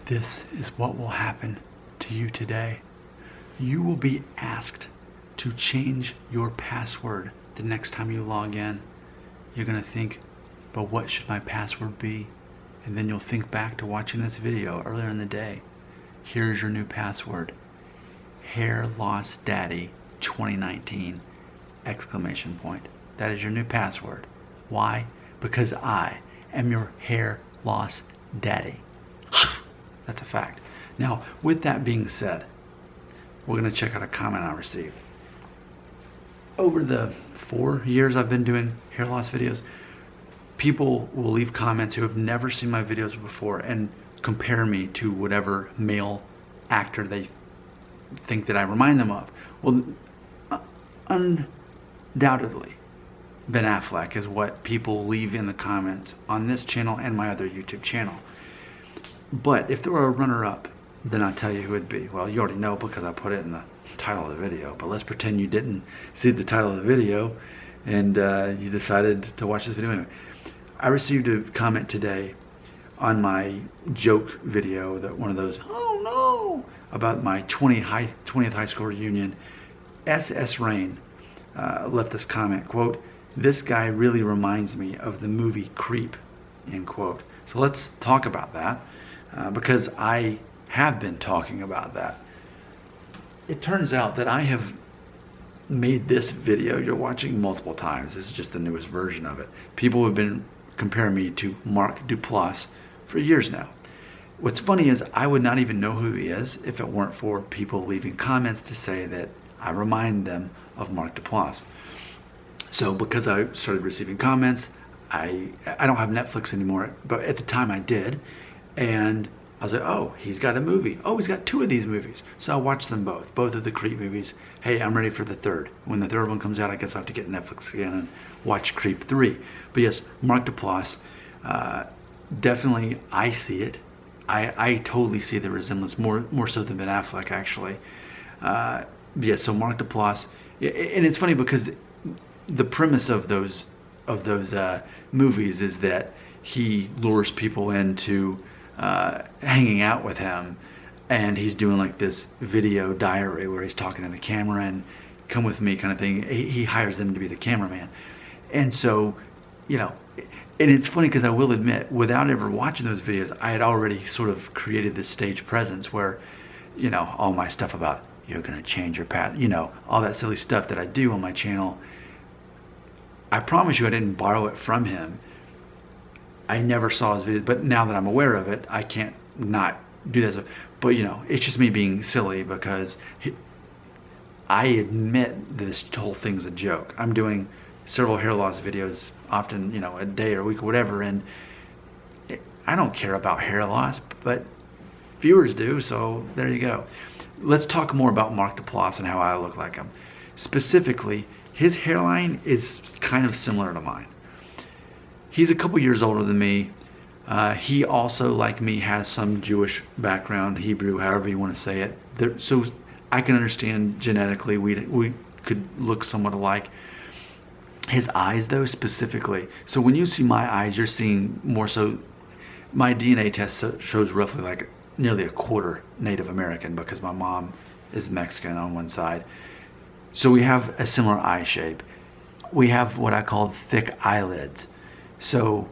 This is what will happen to you today. You will be asked to change your password the next time you log in. You're going to think, but what should my password be? And then you'll think back to watching this video earlier in the day. Here's your new password. Hair Loss Daddy 2019 exclamation point. That is your new password. Why? Because I am your hair loss daddy. That's a fact. Now, with that being said, we're going to check out a comment I received. Over the 4 years I've been doing hair loss videos, people will leave comments who have never seen my videos before and compare me to whatever male actor they think that I remind them of. Well, undoubtedly, Ben Affleck is what people leave in the comments on this channel and my other YouTube channel. But if there were a runner-up, then I'll tell you who it'd be. Well, you already know because I put it in the title of the video, but let's pretend you didn't see the title of the video and you decided to watch this video anyway. I received a comment today on my joke video, that one of those, oh no, about my 20th high school reunion. SS Rain left this comment, quote, "This guy really reminds me of the movie Creep," end quote. So let's talk about that because I have been talking about that. It turns out that I have made this video you're watching multiple times. This is just the newest version of it. People have been comparing me to Mark Duplass for years now. What's funny is I would not even know who he is if it weren't for people leaving comments to say that I remind them of Mark Duplass. So because I started receiving comments, I don't have Netflix anymore, but at the time I did, and I was like, oh, he's got a movie. Oh, he's got 2 of these movies. So I watched them both of the Creep movies. Hey, I'm ready for the third. When the third one comes out, I guess I have to get Netflix again and watch Creep 3. But yes, Mark Duplass, definitely I see it. I totally see the resemblance, more so than Ben Affleck, actually. Yeah, so Mark Duplass, and it's funny because the premise of those movies is that he lures people into hanging out with him, and he's doing like this video diary where he's talking to the camera and come with me kind of thing. He hires them to be the cameraman. And so, you know, and it's funny because I will admit, without ever watching those videos, I had already sort of created this stage presence where, you know, all my stuff about you're gonna change your path, you know, all that silly stuff that I do on my channel. I promise you I didn't borrow it from him. I never saw his videos, but now that I'm aware of it, I can't not do that. But you know, it's just me being silly because I admit this whole thing's a joke. I'm doing several hair loss videos, often, you know, a day or a week or whatever, and I don't care about hair loss, but viewers do, so there you go. Let's talk more about Mark Duplass and how I look like him. Specifically, his hairline is kind of similar to mine. He's a couple years older than me. He also, like me, has some Jewish background, Hebrew, however you want to say it. So I can understand genetically we could look somewhat alike. His eyes, though, specifically. So when you see my eyes, you're seeing more so. My DNA test shows roughly like nearly a quarter Native American because my mom is Mexican on one side. So we have a similar eye shape. We have what I call thick eyelids. So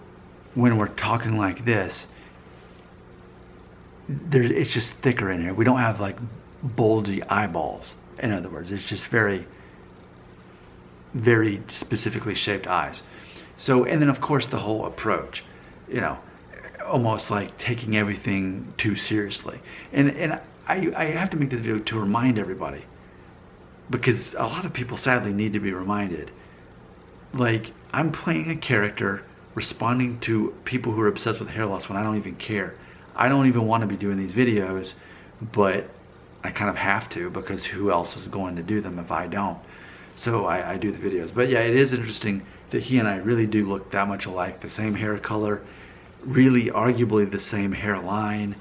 when we're talking like this, it's just thicker in here. We don't have like bulgy eyeballs. In other words, it's just very, very specifically shaped eyes. So, and then of course the whole approach, you know, almost like taking everything too seriously. And I have to make this video to remind everybody, because a lot of people sadly need to be reminded. Like, I'm playing a character responding to people who are obsessed with hair loss when I don't even care. I don't even want to be doing these videos, but I kind of have to because who else is going to do them if I don't? So I do the videos. But yeah, it is interesting that he and I really do look that much alike. The same hair color, really arguably the same hairline.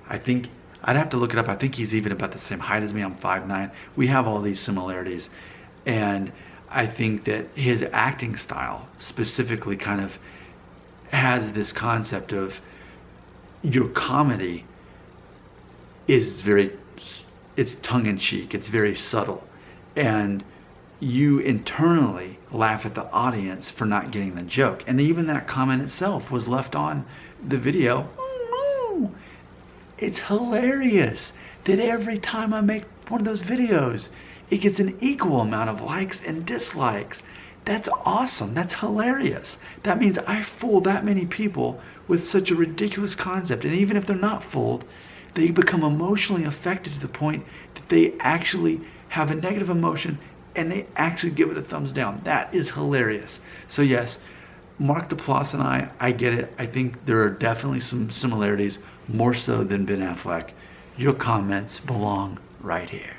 I think, I'd have to look it up. I think he's even about the same height as me. I'm 5'9". We have all these similarities. And I think that his acting style specifically kind of has this concept of your comedy is very, it's tongue-in-cheek, it's very subtle, and you internally laugh at the audience for not getting the joke. And even that comment itself was left on the video. It's hilarious that every time I make one of those videos, it gets an equal amount of likes and dislikes. That's awesome. That's hilarious. That means I fool that many people with such a ridiculous concept. And even if they're not fooled, they become emotionally affected to the point that they actually have a negative emotion and they actually give it a thumbs down. That is hilarious. So yes, Mark Duplass and I get it. I think there are definitely some similarities, more so than Ben Affleck. Your comments belong right here.